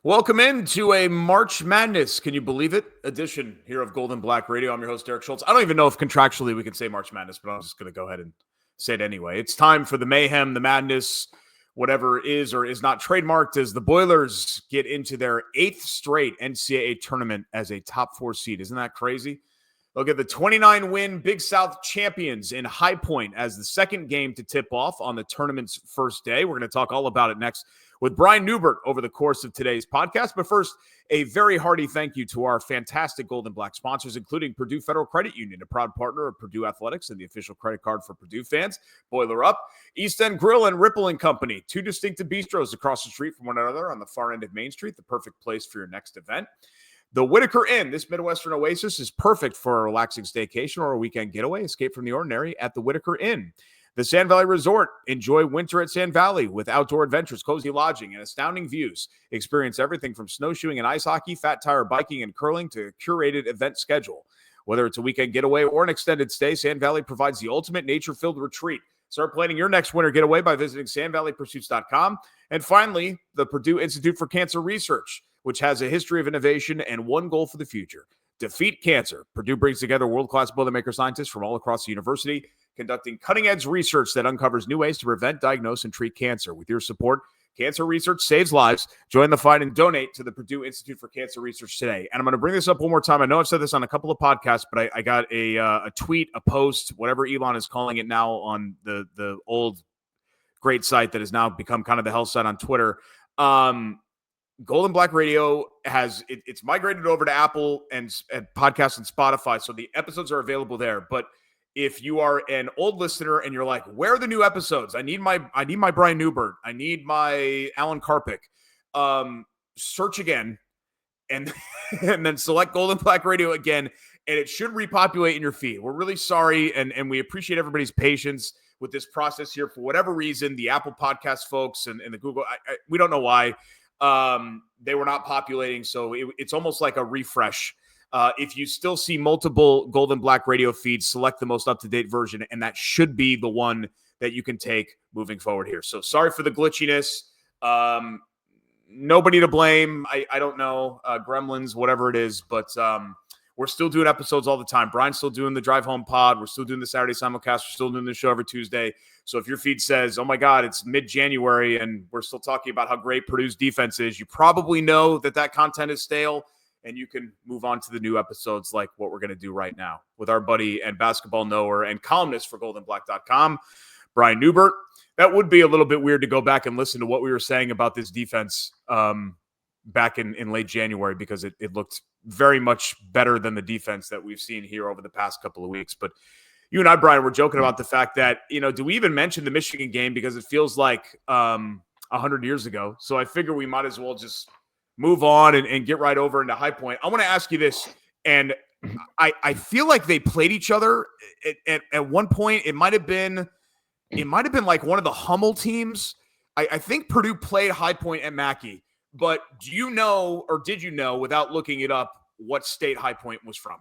Welcome into a March Madness, can you believe it, edition here of Gold and Black Radio. I'm your host, Derek Schultz. I don't even know if contractually we can say March Madness, but I'm just going to go ahead and say it anyway. It's time for the mayhem, the madness, whatever is or is not trademarked, as the Boilers get into their 8th straight NCAA tournament as a top 4 seed. Isn't that crazy? Look at the 29-win Big South champions in High Point as the second game to tip off on the tournament's first day. We're going to talk all about it next with Brian Neubert over the course of today's podcast. But first, a very hearty thank you to our fantastic Gold and Black sponsors, including Purdue Federal Credit Union, a proud partner of Purdue Athletics and the official credit card for Purdue fans. Boiler Up, East End Grill and Ripple & Company, 2 distinctive bistros across the street from one another on the far end of Main Street, the perfect place for your next event. The Whitaker Inn, this Midwestern oasis, is perfect for a relaxing staycation or a weekend getaway. Escape from the ordinary at the Whitaker Inn. The Sand Valley Resort, enjoy winter at Sand Valley with outdoor adventures, cozy lodging, and astounding views. Experience everything from snowshoeing and ice hockey, fat tire biking and curling to a curated event schedule. Whether it's a weekend getaway or an extended stay, Sand Valley provides the ultimate nature-filled retreat. Start planning your next winter getaway by visiting sandvalleypursuits.com. And finally, the Purdue Institute for Cancer Research, which has a history of innovation and one goal for the future: defeat cancer. Purdue brings together world-class Boilermaker scientists from all across the university, conducting cutting-edge research that uncovers new ways to prevent, diagnose, and treat cancer. With your support, cancer research saves lives. Join the fight and donate to the Purdue Institute for Cancer Research today. And I'm going to bring this up one more time. I know I've said this on a couple of podcasts, but I got a tweet, a post, whatever Elon is calling it now, on the old great site that has now become kind of the hell site on Twitter. Gold and Black Radio it's migrated over to Apple and podcasts and Spotify, so the episodes are available there. But if you are an old listener and you're like, where are the new episodes? I need my Brian Neubert. I need my Alan Karpick. Search again and and then select Gold and Black Radio again, and it should repopulate in your feed. We're really sorry, and we appreciate everybody's patience with this process here. For whatever reason, the Apple Podcast folks and the Google, we don't know why. They were not populating, so it's almost like a refresh. If you still see multiple Gold and Black Radio feeds, select the most up-to-date version, and that should be the one that you can take moving forward here. So sorry for the glitchiness. Nobody to blame. I don't know, gremlins, whatever it is, but we're still doing episodes all the time. Brian's still doing the Drive Home Pod. We're still doing the Saturday simulcast. We're still doing the show every Tuesday. So if your feed says, oh my God, it's mid-January and we're still talking about how great Purdue's defense is, you probably know that content is stale, and you can move on to the new episodes like what we're going to do right now with our buddy and basketball knower and columnist for goldandblack.com, Brian Neubert. That would be a little bit weird to go back and listen to what we were saying about this defense back in late January, because it looked very much better than the defense that we've seen here over the past couple of weeks. But you and I, Brian, were joking about the fact that, do we even mention the Michigan game, because it feels like 100 years ago. So I figure we might as well just move on and get right over into High Point. I want to ask you this, and I feel like they played each other at one point. It might have been like one of the Hummel teams. I think Purdue played High Point at Mackey. But do you know, or did you know, without looking it up, what state High Point was from?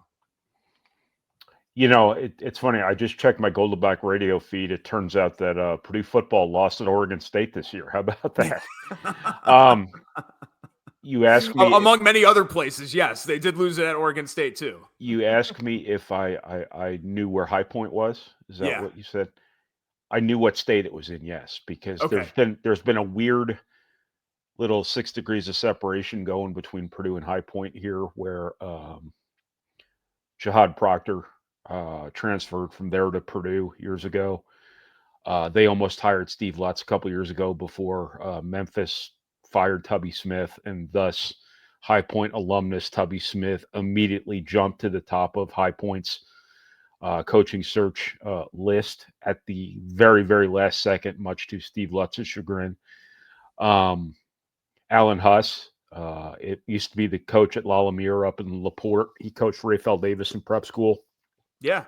It's funny. I just checked my Gold and Black Radio feed. It turns out that Purdue football lost at Oregon State this year. How about that? You asked me, among many other places. Yes, they did lose it at Oregon State too. You asked me if I knew where High Point was. Is that what you said? I knew what state it was in. Yes, because there's been a weird little 6 degrees of separation going between Purdue and High Point here, where Jihad Proctor transferred from there to Purdue years ago. They almost hired Steve Lutz a couple years ago before Memphis fired Tubby Smith, and thus High Point alumnus Tubby Smith immediately jumped to the top of High Point's coaching search list at the very, very last second, much to Steve Lutz's chagrin. Alan Huss, it used to be the coach at La Lumiere up in LaPorte. He coached Raphael Davis in prep school. Yeah.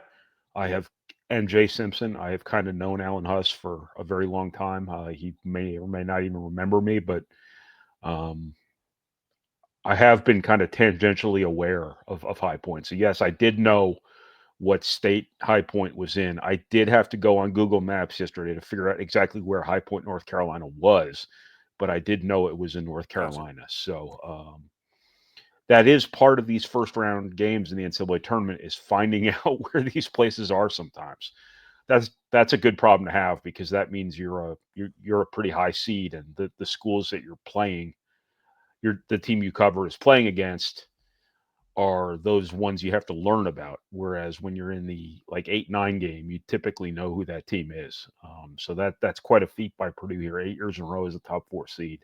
And Jay Simpson, I have kind of known Alan Huss for a very long time. He may or may not even remember me, but I have been kind of tangentially aware of High Point. So yes, I did know what state High Point was in. I did have to go on Google Maps yesterday to figure out exactly where High Point, North Carolina was, but I did know it was in North Gotcha. Carolina. So that is part of these first round games in the NCAA tournament, is finding out where these places are sometimes. That's a good problem to have, because that means you're a pretty high seed, and the schools that you're playing, the team you cover is playing against, are those ones you have to learn about. Whereas when you're in the like 8-9 game, you typically know who that team is. So that's quite a feat by Purdue here, 8 years in a row as a top 4 seed.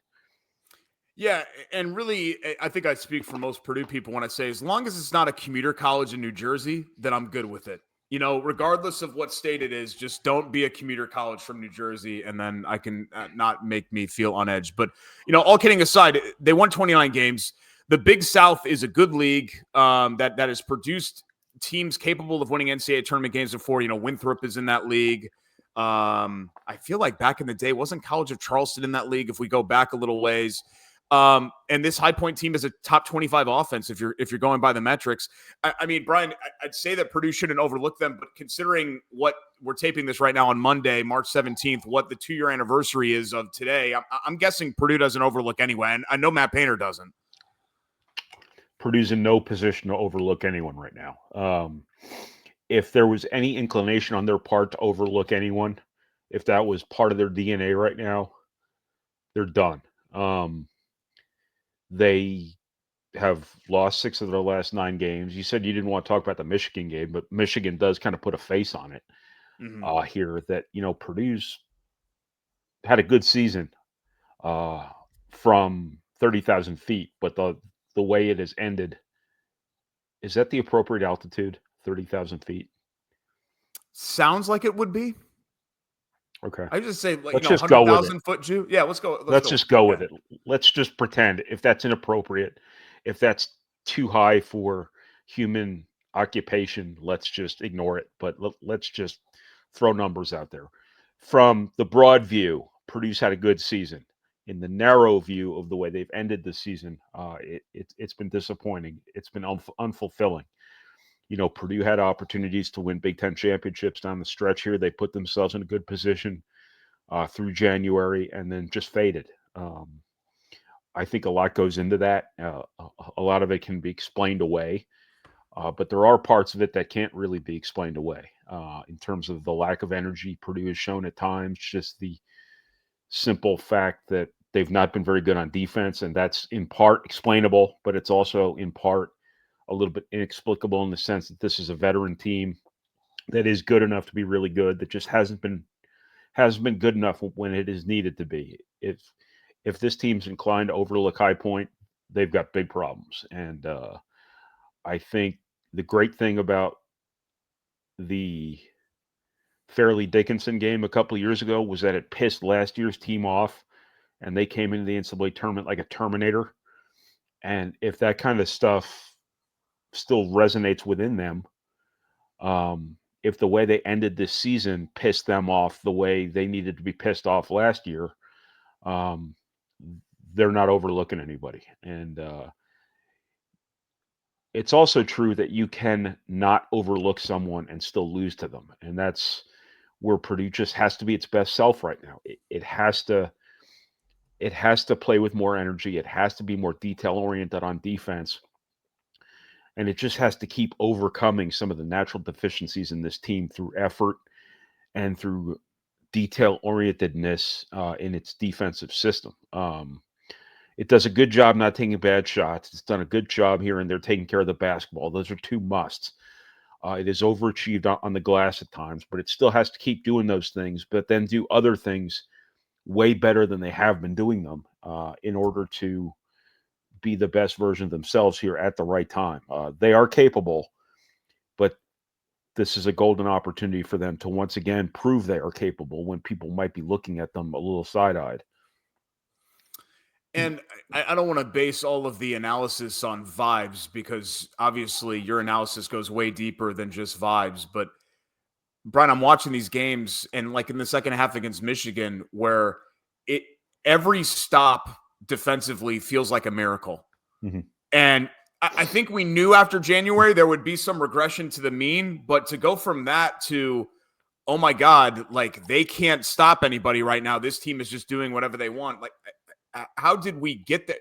Yeah, and really, I think I speak for most Purdue people when I say, as long as it's not a commuter college in New Jersey, then I'm good with it. You know, regardless of what state it is, just don't be a commuter college from New Jersey, and then I can not make me feel on edge. But, you know, all kidding aside, they won 29 games. The Big South is a good league that has produced teams capable of winning NCAA tournament games before. You know, Winthrop is in that league. I feel like back in the day, wasn't College of Charleston in that league, if we go back a little ways? And this High Point team is a top 25 offense if you're going by the metrics. I mean, Brian, I'd say that Purdue shouldn't overlook them, but considering what we're taping this right now on Monday, March 17th, what the 2-year anniversary is of today, I'm guessing Purdue doesn't overlook anyway. And I know Matt Painter doesn't. Purdue's in no position to overlook anyone right now. If there was any inclination on their part to overlook anyone, if that was part of their DNA right now, they're done. They have lost 6 of their last 9 games. You said you didn't want to talk about the Michigan game, but Michigan does kind of put a face on it here, that, you know, Purdue's had a good season from 30,000 feet, but the way it has ended, is that the appropriate altitude, 30,000 feet? Sounds like it would be. Okay. I just say, like, let's you know, just go with 100,000 it. foot Jew. Yeah, let's go. Let's just go with it. Let's just pretend, if that's inappropriate, if that's too high for human occupation, let's just ignore it. But let's just throw numbers out there. From the broad view, Purdue's had a good season. In the narrow view of the way they've ended the season, it's been disappointing. It's been unfulfilling. You know, Purdue had opportunities to win Big Ten championships down the stretch here. They put themselves in a good position through January, and then just faded. I think a lot goes into that. A lot of it can be explained away, but there are parts of it that can't really be explained away in terms of the lack of energy Purdue has shown at times, just the simple fact that they've not been very good on defense, and that's in part explainable, but it's also in part a little bit inexplicable in the sense that this is a veteran team that is good enough to be really good, that just hasn't been good enough when it is needed to be. If this team's inclined to overlook High Point, they've got big problems. And I think the great thing about the Fairleigh Dickinson game a couple of years ago was that it pissed last year's team off, and they came into the NCAA tournament like a Terminator. And if that kind of stuff still resonates within them, if the way they ended this season pissed them off the way they needed to be pissed off last year, they're not overlooking anybody. And it's also true that you can not overlook someone and still lose to them. And that's where Purdue just has to be its best self right now. It has to play with more energy. It has to be more detail oriented on defense. And it just has to keep overcoming some of the natural deficiencies in this team through effort and through detail orientedness in its defensive system. It does a good job not taking bad shots. It's done a good job here and there taking care of the basketball. Those are 2 musts. It is overachieved on the glass at times, but it still has to keep doing those things, but then do other things way better than they have been doing them in order to be the best version of themselves here at the right time. They are capable, but this is a golden opportunity for them to once again prove they are capable when people might be looking at them a little side-eyed. And I don't want to base all of the analysis on vibes, because obviously your analysis goes way deeper than just vibes. But Brian, I'm watching these games, and like in the second half against Michigan, where every stop defensively feels like a miracle. Mm-hmm. And I think we knew after January there would be some regression to the mean, but to go from that to, oh my God, like they can't stop anybody right now. This team is just doing whatever they want. Like how did we get that?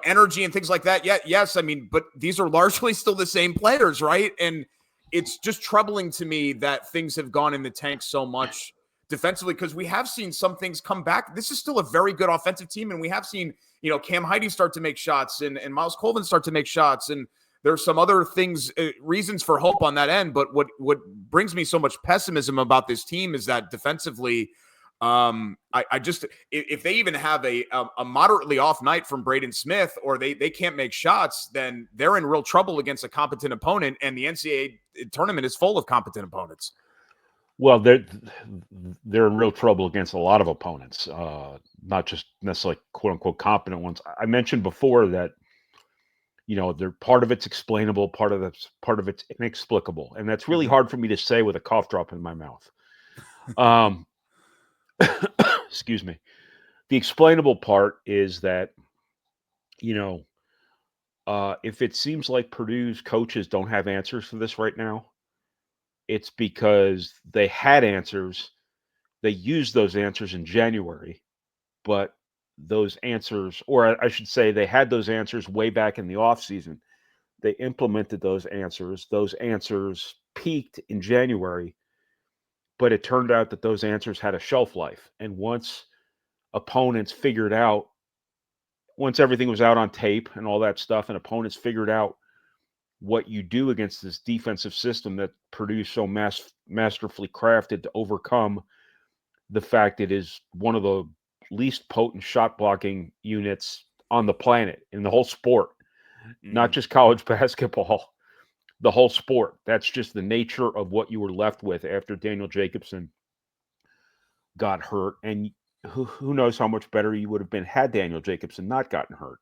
Energy and things like that. Yeah, yes. I mean, but these are largely still the same players, right? And it's just troubling to me that things have gone in the tank so much defensively, because we have seen some things come back. This is still a very good offensive team, and we have seen, Cam Heide start to make shots and Miles Colvin start to make shots, and there's some other things, reasons for hope on that end. But what brings me so much pessimism about this team is that defensively, I just, if they even have a moderately off night from Braden Smith, or they can't make shots, then they're in real trouble against a competent opponent, and the NCAA tournament is full of competent opponents. Well, they're in real trouble against a lot of opponents, not just necessarily quote unquote competent ones. I mentioned before that, they're part of it's explainable, part of it's inexplicable, and that's really hard for me to say with a cough drop in my mouth. Excuse me. The explainable part is that, if it seems like Purdue's coaches don't have answers for this right now, it's because they had answers. They used those answers in January, but those answers, or I should say, they had those answers way back in the offseason. They implemented those answers. Those answers peaked in January, but it turned out that those answers had a shelf life. And once everything was out on tape and all that stuff, and opponents figured out what you do against this defensive system that Purdue so masterfully crafted to overcome the fact it is one of the least potent shot blocking units on the planet in the whole sport, not just college basketball, the whole sport. That's just the nature of what you were left with after Daniel Jacobson got hurt. And who knows how much better you would have been had Daniel Jacobson not gotten hurt.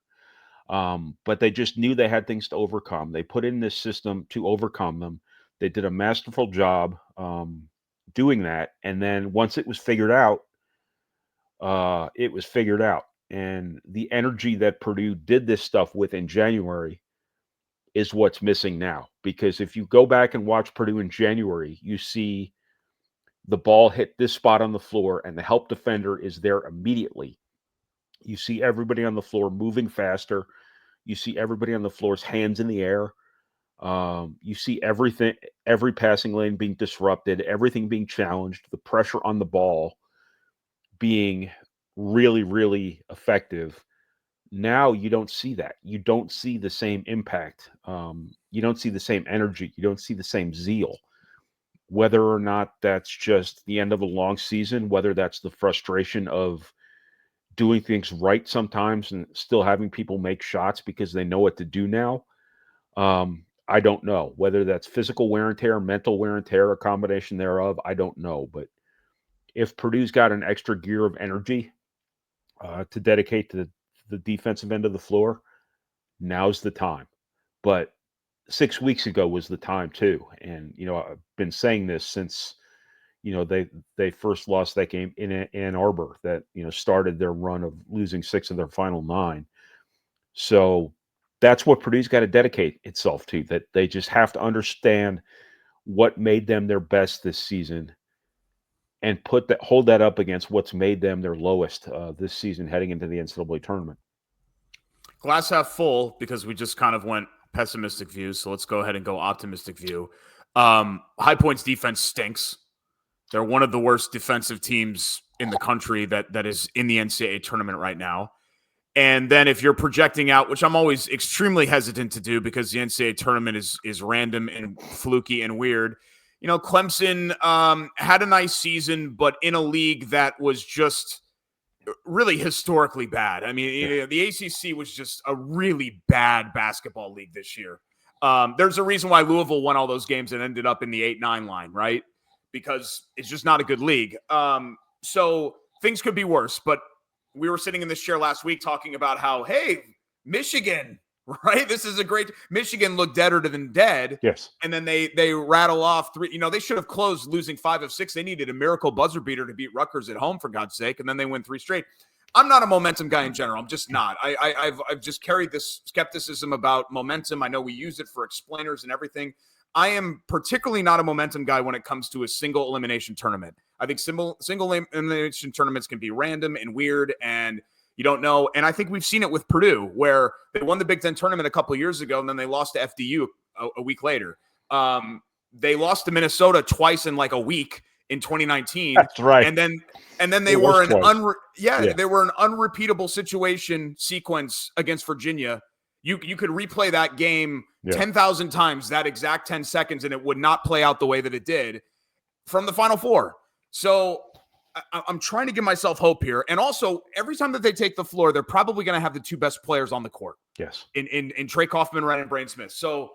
But they just knew they had things to overcome. They put in this system to overcome them. They did a masterful job doing that. And then once it was figured out, it was figured out. And the energy that Purdue did this stuff with in January is what's missing now. Because if you go back and watch Purdue in January, you see the ball hit this spot on the floor and the help defender is there immediately. You see everybody on the floor moving faster. You see everybody on the floor's hands in the air. You see every passing lane being disrupted, everything being challenged, the pressure on the ball being really, really effective. Now you don't see that. You don't see the same impact. You don't see the same energy. You don't see the same zeal. Whether or not that's just the end of a long season, whether that's the frustration of doing things right sometimes and still having people make shots because they know what to do now. I don't know whether that's physical wear and tear, mental wear and tear, a combination thereof. I don't know. But if Purdue's got an extra gear of energy to dedicate to the defensive end of the floor, now's the time. But 6 weeks ago was the time too. And, I've been saying this since, they first lost that game in Ann Arbor that, started their run of losing 6 of their final 9. So that's what Purdue's got to dedicate itself to, that they just have to understand what made them their best this season and hold that up against what's made them their lowest this season heading into the NCAA tournament. Glass half full, because we just kind of went pessimistic view. So let's go ahead and go optimistic view. High Point's defense stinks. They're one of the worst defensive teams in the country that is in the NCAA tournament right now. And then if you're projecting out, which I'm always extremely hesitant to do because the NCAA tournament is random and fluky and weird. Clemson had a nice season, but in a league that was just really historically bad. I mean, the ACC was just a really bad basketball league this year. There's a reason why Louisville won all those games and ended up in the 8-9 line, right? Because it's just not a good league. So things could be worse, but we were sitting in this chair last week talking about how, hey, Michigan, right? This is a great – Michigan looked deader than dead. Yes. And then they rattle off 3 – they should have closed losing 5 of 6. They needed a miracle buzzer beater to beat Rutgers at home, for God's sake, and then they win 3 straight. I'm not a momentum guy in general. I'm just not. I've just carried this skepticism about momentum. I know we use it for explainers and everything. I am particularly not a momentum guy when it comes to a single elimination tournament. I think single elimination tournaments can be random and weird, and You don't know. And I think we've seen it with Purdue, where they won the Big Ten tournament a couple of years ago, and then they lost to FDU a week later. They lost to Minnesota twice in like a week in 2019. That's right. And then they were they were an unrepeatable situation sequence against Virginia. You could replay that game 10,000 times, that exact 10 seconds, and it would not play out the way that it did from the Final Four. So I'm trying to give myself hope here. And also, every time that they take the floor, they're probably going to have the two best players on the court. Yes. In Trey Kaufman-Renn and Braden Smith. So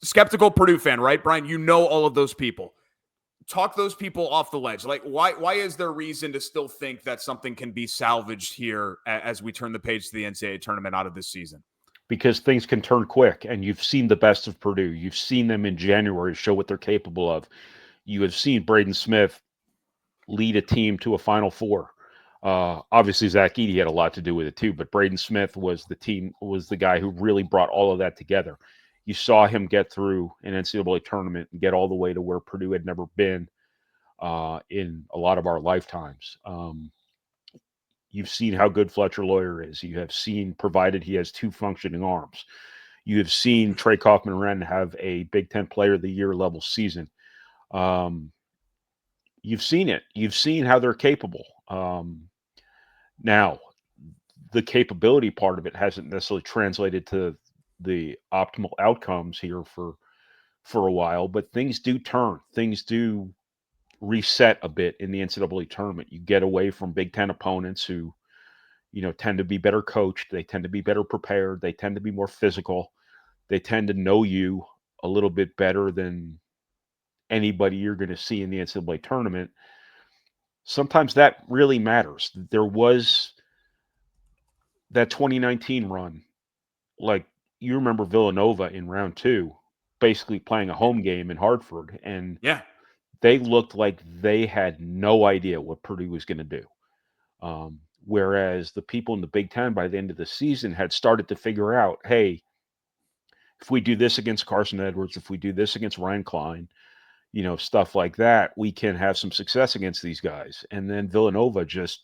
skeptical Purdue fan, right, Brian? You know all of those people. Talk those people off the ledge. Like, why is there reason to still think that something can be salvaged here as we turn the page to the NCAA tournament out of this season? Because things can turn quick, and you've seen the best of Purdue. You've seen them in January show what they're capable of. You have seen Braden Smith lead a team to a Final Four. Obviously, Zach Edey had a lot to do with it too, but Braden Smith was the guy who really brought all of that together. You saw him get through an NCAA tournament and get all the way to where Purdue had never been in a lot of our lifetimes. You've seen how good Fletcher Lawyer is. You have seen, provided he has two functioning arms. You have seen Trey Kaufman-Renn have a Big Ten Player of the Year level season. You've seen it. You've seen how they're capable. Now, the capability part of it hasn't necessarily translated to the optimal outcomes here for a while, but things do turn. Things do reset a bit in the NCAA tournament. You get away from Big Ten opponents who, tend to be better coached. They tend to be better prepared. They tend to be more physical. They tend to know you a little bit better than anybody you're going to see in the NCAA tournament. Sometimes that really matters. There was that 2019 run, like you remember Villanova in round 2, basically playing a home game in Hartford, and they looked like they had no idea what Purdue was going to do. Whereas the people in the Big Ten by the end of the season had started to figure out, hey, if we do this against Carson Edwards, if we do this against Ryan Klein, stuff like that, we can have some success against these guys. And then Villanova just,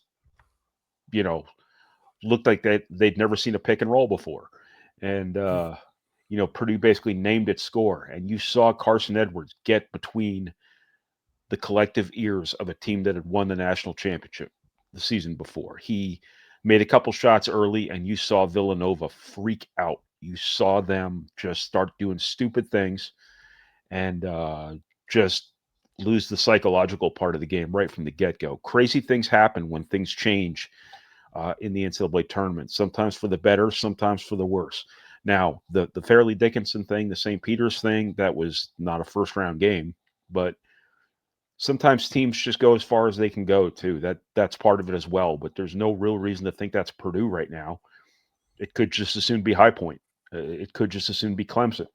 looked like they'd never seen a pick and roll before. And, Purdue basically named its score. And you saw Carson Edwards get between the collective ears of a team that had won the national championship the season before. He made a couple shots early, and you saw Villanova freak out. You saw them just start doing stupid things and just lose the psychological part of the game right from the get-go. Crazy things happen when things change in the NCAA tournament, sometimes for the better, sometimes for the worse. Now, the Fairleigh Dickinson thing, the St. Peter's thing, that was not a first-round game, but sometimes teams just go as far as they can go, too. That's part of it as well, but there's no real reason to think that's Purdue right now. It could just as soon be High Point. It could just as soon be Clemson.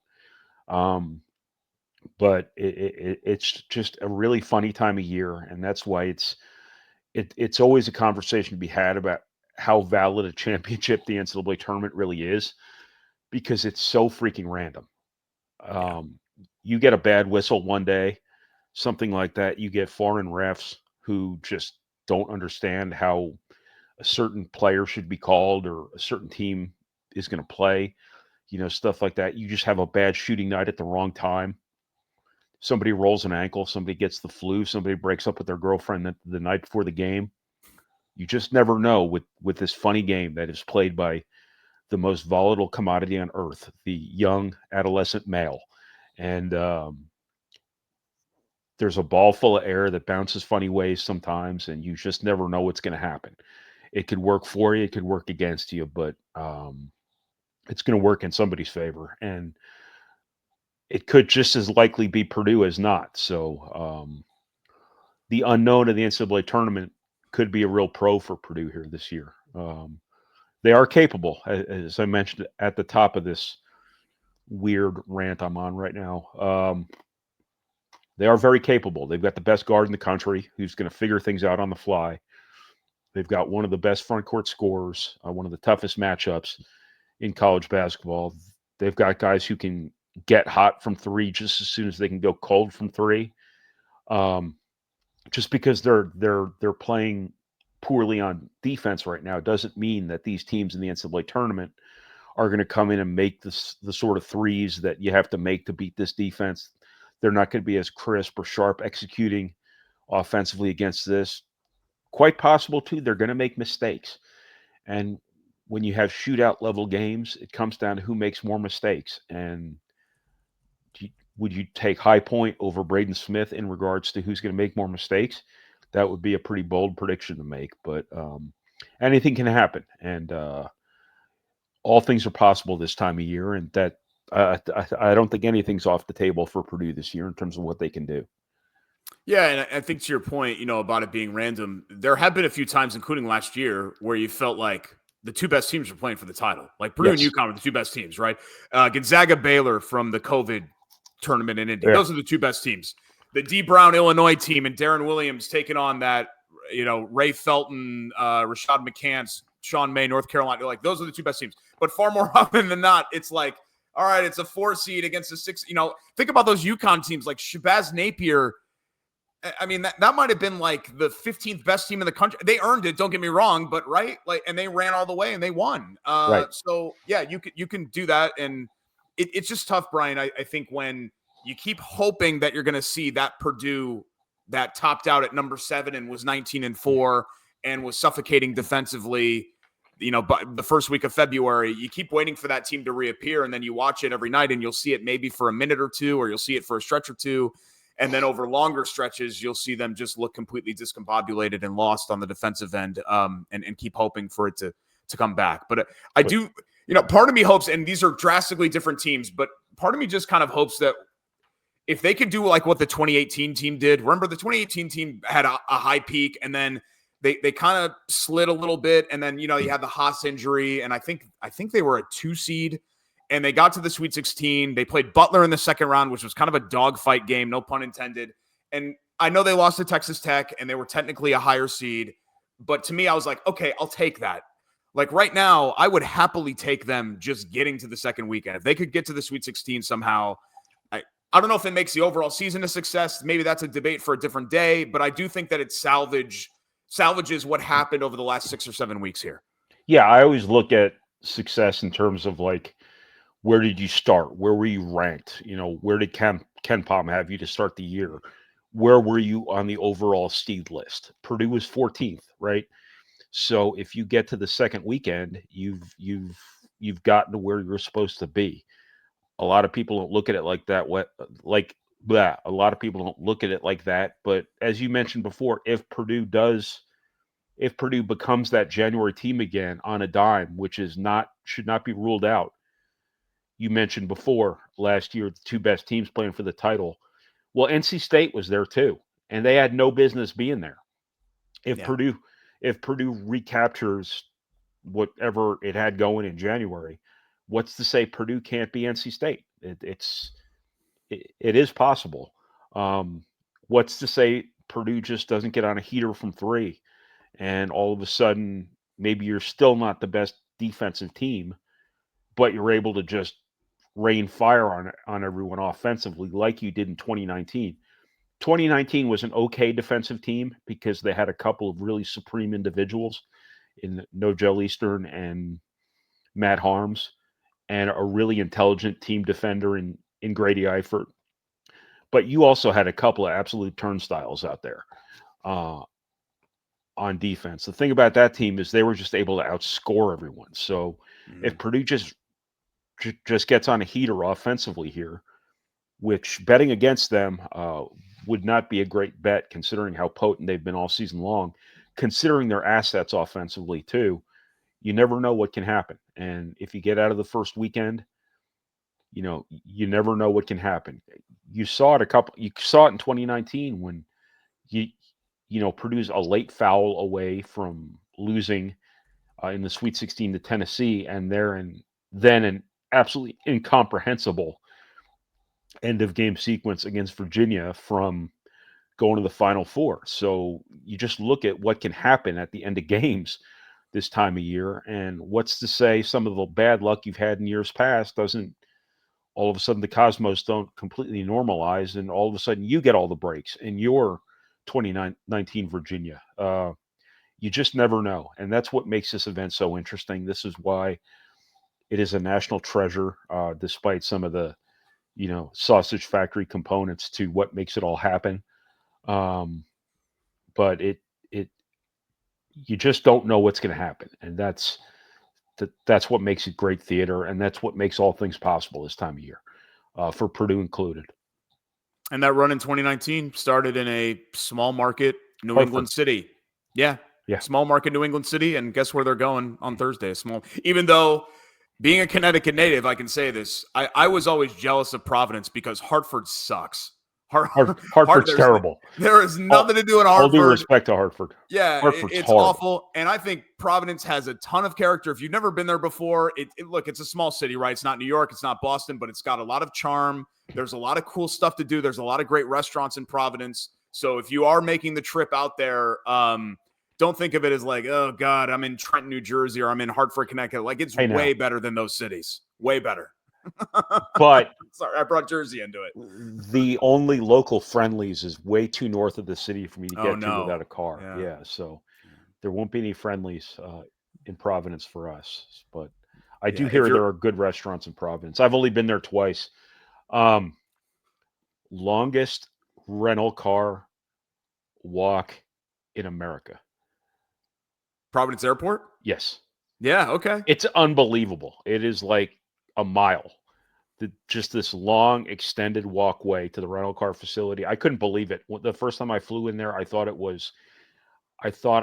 But it's just a really funny time of year, and that's why it's always a conversation to be had about how valid a championship the NCAA tournament really is, because it's so freaking random. You get a bad whistle one day, something like that. You get foreign refs who just don't understand how a certain player should be called or a certain team is going to play, stuff like that. You just have a bad shooting night at the wrong time. Somebody rolls an ankle, somebody gets the flu, somebody breaks up with their girlfriend the night before the game. You just never know with this funny game that is played by the most volatile commodity on earth, the young adolescent male. And there's a ball full of air that bounces funny ways sometimes, and you just never know what's going to happen. It could work for you, it could work against you, but it's going to work in somebody's favor. And it could just as likely be Purdue as not. So the unknown of the NCAA tournament could be a real pro for Purdue here this year. They are capable, as I mentioned at the top of this weird rant I'm on right now. They are very capable. They've got the best guard in the country who's going to figure things out on the fly. They've got one of the best front court scorers, one of the toughest matchups in college basketball. They've got guys who can get hot from three just as soon as they can go cold from three. Just because they're playing poorly on defense right now doesn't mean that these teams in the NCAA tournament are going to come in and make the sort of threes that you have to make to beat this defense. They're not going to be as crisp or sharp executing offensively against this. Quite possible, too, they're going to make mistakes. And when you have shootout level games, it comes down to who makes more mistakes. And would you take High Point over Braden Smith in regards to who's going to make more mistakes? That would be a pretty bold prediction to make, but anything can happen. And all things are possible this time of year. And that I don't think anything's off the table for Purdue this year in terms of what they can do. Yeah, and I think to your point, about it being random, there have been a few times, including last year, where you felt like the two best teams were playing for the title. Like Purdue and UConn were the two best teams, right? Gonzaga, Baylor from the COVID tournament in Indy. Yeah. Those are the two best teams. The D. Brown, Illinois team and Darren Williams taking on that, Ray Felton, Rashad McCants, Sean May, North Carolina. Like, those are the two best teams. But far more often than not, it's like, all right, it's a 4 seed against a 6. Think about those UConn teams like Shabazz Napier. I mean, that might have been like the 15th best team in the country. They earned it, don't get me wrong, but right, like, and they ran all the way and they won. Right. So yeah, you can do that, and it's just tough, Brian. I think when you keep hoping that you're going to see that Purdue that topped out at number 7 and was 19-4 and was suffocating defensively, but the first week of February, you keep waiting for that team to reappear, and then you watch it every night, and you'll see it maybe for a minute or two, or you'll see it for a stretch or two. And then over longer stretches, you'll see them just look completely discombobulated and lost on the defensive end, and keep hoping for it to come back. But I do, part of me hopes, and these are drastically different teams, but part of me just kind of hopes that if they could do like what the 2018 team did, remember the 2018 team had a high peak, and then they kind of slid a little bit, and then, you had the Haas injury, and I think they were a 2 seed. And they got to the Sweet 16. They played Butler in the second round, which was kind of a dogfight game, no pun intended. And I know they lost to Texas Tech, and they were technically a higher seed. But to me, I was like, okay, I'll take that. Like right now, I would happily take them just getting to the second weekend. If they could get to the Sweet 16 somehow, I don't know if it makes the overall season a success. Maybe that's a debate for a different day. But I do think that it salvages what happened over the last 6 or 7 weeks here. Yeah, I always look at success in terms of like, where did you start? Where were you ranked? Where did Ken Pom have you to start the year? Where were you on the overall seed list? Purdue was 14th, right? So if you get to the second weekend, you've gotten to where you're supposed to be. A lot of people don't look at it like that. A lot of people don't look at it like that. But as you mentioned before, if Purdue becomes that January team again on a dime, which should not be ruled out. You mentioned before last year, the two best teams playing for the title. Well, NC State was there too, and they had no business being there. If Purdue recaptures whatever it had going in January, what's to say Purdue can't be NC State? It is possible. What's to say Purdue just doesn't get on a heater from 3, and all of a sudden maybe you're still not the best defensive team, but you're able to just rain fire on everyone offensively like you did in 2019. 2019 was an okay defensive team because they had a couple of really supreme individuals in Nogel Eastern and Matt Harms, and a really intelligent team defender in Grady Eifert. But you also had a couple of absolute turnstiles out there on defense. The thing about that team is they were just able to outscore everyone. So if Purdue just gets on a heater offensively here, which betting against them would not be a great bet considering how potent they've been all season long, considering their assets offensively too. You never know what can happen. And if you get out of the first weekend, you never know what can happen. You saw it in 2019 when Purdue's a late foul away from losing in the Sweet 16 to Tennessee, and then an absolutely incomprehensible end of game sequence against Virginia from going to the Final Four. So you just look at what can happen at the end of games this time of year, and what's to say some of the bad luck you've had in years past doesn't all of a sudden the cosmos don't completely normalize, and all of a sudden you get all the breaks in your 2019 Virginia. You just never know. And that's what makes this event so interesting. This is why it is a national treasure, despite some of the, sausage factory components to what makes it all happen. But you just don't know what's going to happen. And that's what makes it great theater. And that's what makes all things possible this time of year, for Purdue included. And that run in 2019 started in a small market, New Hartford. England city. Yeah. Small market, New England city. And guess where they're going on Thursday? Even though being a Connecticut native, I can say this. I was always jealous of Providence because Hartford sucks. Hartford's terrible. There is nothing to do in Hartford. All due respect to Hartford. Yeah, Hartford's it's horrible. awful. And I think Providence has a ton of character. If you've never been there before, look, it's a small city, right? It's not New York. It's not Boston, but it's got a lot of charm. There's a lot of cool stuff to do. There's a lot of great restaurants in Providence. So if you are making the trip out there, don't think of it as like, oh, God, I'm in Trenton, New Jersey, or I'm in Hartford, Connecticut. Like, it's way better than those cities. Way better. But sorry, I brought Jersey into it. The only local friendlies is way too north of the city for me to get to without a car. Yeah, so there won't be any friendlies in Providence for us. But I do hear there are good restaurants in Providence. I've only been there twice. Longest rental car walk in America. Providence Airport? Yes. Yeah, okay. It's unbelievable. It is like a mile. Just this long, extended walkway to the rental car facility. I couldn't believe it. The first time I flew in there, I thought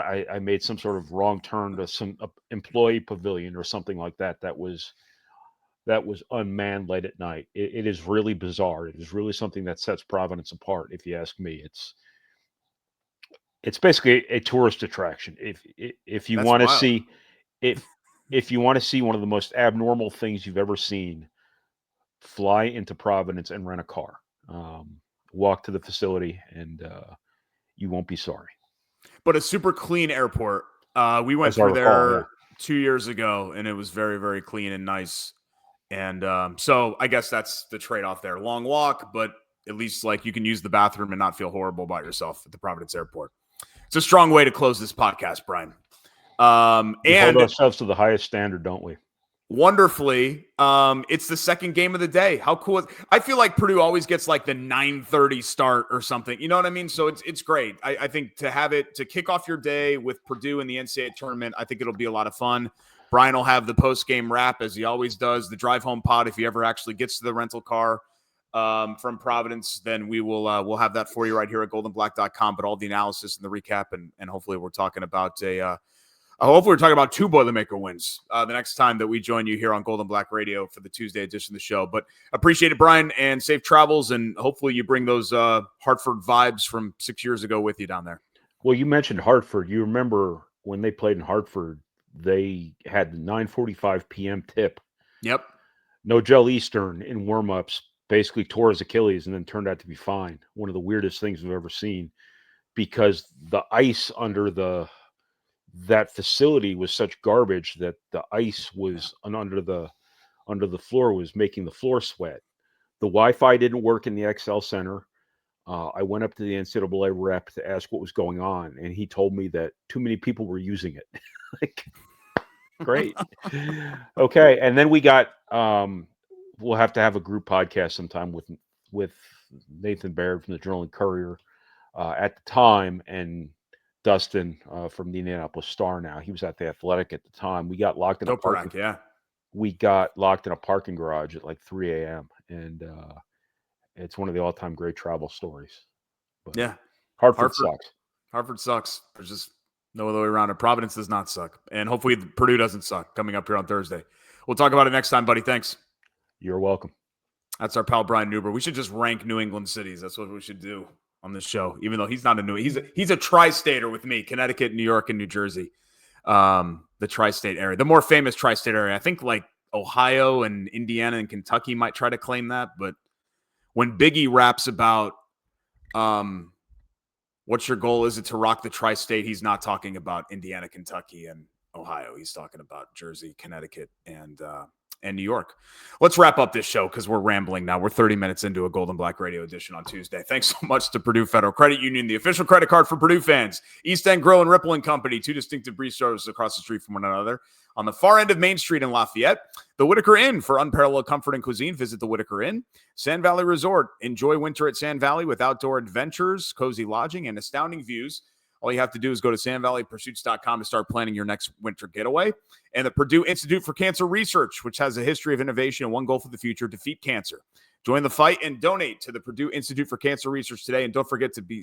I made some sort of wrong turn to some employee pavilion or something like that. That was unmanned late at night. It is really bizarre. It is really something that sets Providence apart, if you ask me. It's basically a tourist attraction. If you want to see if you want to see one of the most abnormal things you've ever seen, fly into Providence and rent a car. Walk to the facility, and you won't be sorry. But a super clean airport. We went through there 2 years ago, and it was very, very clean and nice. And so I guess that's the trade-off there. Long walk, but at least like you can use the bathroom and not feel horrible about yourself at the Providence Airport. It's a strong way to close this podcast, Brian. We hold ourselves to the highest standard, don't we? Wonderfully, it's the second game of the day. How cool I feel like Purdue always gets like the 9:30 start or something. You know what I mean? So it's great. I think to have it to kick off your day with Purdue in the NCAA tournament, I think it'll be a lot of fun. Brian will have the post-game wrap as he always does. The drive home pod, if he ever actually gets to the rental car from Providence, then we'll have that for you right here at goldenblack.com. But all the analysis and the recap, and hopefully we're talking about hopefully we're talking about 2 Boilermaker wins the next time that we join you here on Golden Black Radio for the Tuesday edition of the show. But appreciate it, Brian, and safe travels, and hopefully you bring those Hartford vibes from 6 years ago with you down there. Well, you mentioned Hartford. You remember when they played in Hartford, they had the 9:45 p.m. tip. Yep. No Joe Eastern in warm-ups, basically tore his Achilles and then turned out to be fine. One of the weirdest things I've ever seen, because the ice under that facility was such garbage that the ice was under the floor was making the floor sweat. The Wi-Fi didn't work in the XL Center. I went up to the NCAA rep to ask what was going on, and he told me that too many people were using it. Like, great. Okay, and then we got we'll have to have a group podcast sometime with Nathan Baird from the Journal and Courier at the time, and Dustin from the Indianapolis Star. Now he was at the Athletic at the time. We got locked in a parking. We got locked in a parking garage at like 3 a.m. and it's one of the all-time great travel stories. But yeah, Hartford sucks. Hartford sucks. There's just no other way around it. Providence does not suck, and hopefully Purdue doesn't suck. Coming up here on Thursday, we'll talk about it next time, buddy. Thanks. You're welcome. That's our pal Brian Neubert. We should just rank New England cities. That's what we should do on this show, even though he's not he's a tri-stater with me, Connecticut, New York, and New Jersey. The tri-state area, the more famous tri-state area. I think like Ohio and Indiana and Kentucky might try to claim that. But when Biggie raps about what's your goal, is it to rock the tri-state, he's not talking about Indiana, Kentucky, and Ohio. He's talking about Jersey, Connecticut, and and New York. Let's wrap up this show because we're rambling now. We're 30 minutes into a Gold and Black Radio edition on Tuesday. Thanks so much to Purdue Federal Credit Union, the official credit card for Purdue fans. East End Grill and Ripple and Company, 2 distinctive bistros across the street from one another. On the far end of Main Street in Lafayette, the Whitaker Inn for unparalleled comfort and cuisine. Visit the Whitaker Inn. Sand Valley Resort. Enjoy winter at Sand Valley with outdoor adventures, cozy lodging, and astounding views. All you have to do is go to sandvalleypursuits.com to start planning your next winter getaway. And the Purdue Institute for Cancer Research, which has a history of innovation and one goal for the future: defeat cancer. Join the fight and donate to the Purdue Institute for Cancer Research today. And don't forget to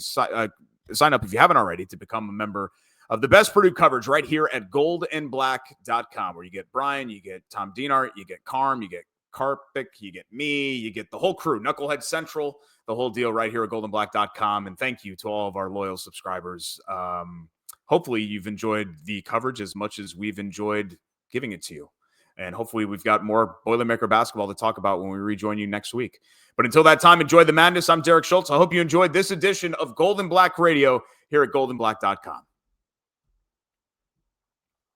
sign up if you haven't already to become a member of the best Purdue coverage right here at goldandblack.com, where you get Brian, you get Tom Dienart, you get Carm, you get Karpik, you get me, you get the whole crew, Knucklehead Central, the whole deal right here at goldandblack.com. And thank you to all of our loyal subscribers. Hopefully you've enjoyed the coverage as much as we've enjoyed giving it to you. And hopefully we've got more Boilermaker basketball to talk about when we rejoin you next week. But until that time, enjoy the madness. I'm Derek Schultz. I hope you enjoyed this edition of Gold and Black Radio here at goldandblack.com.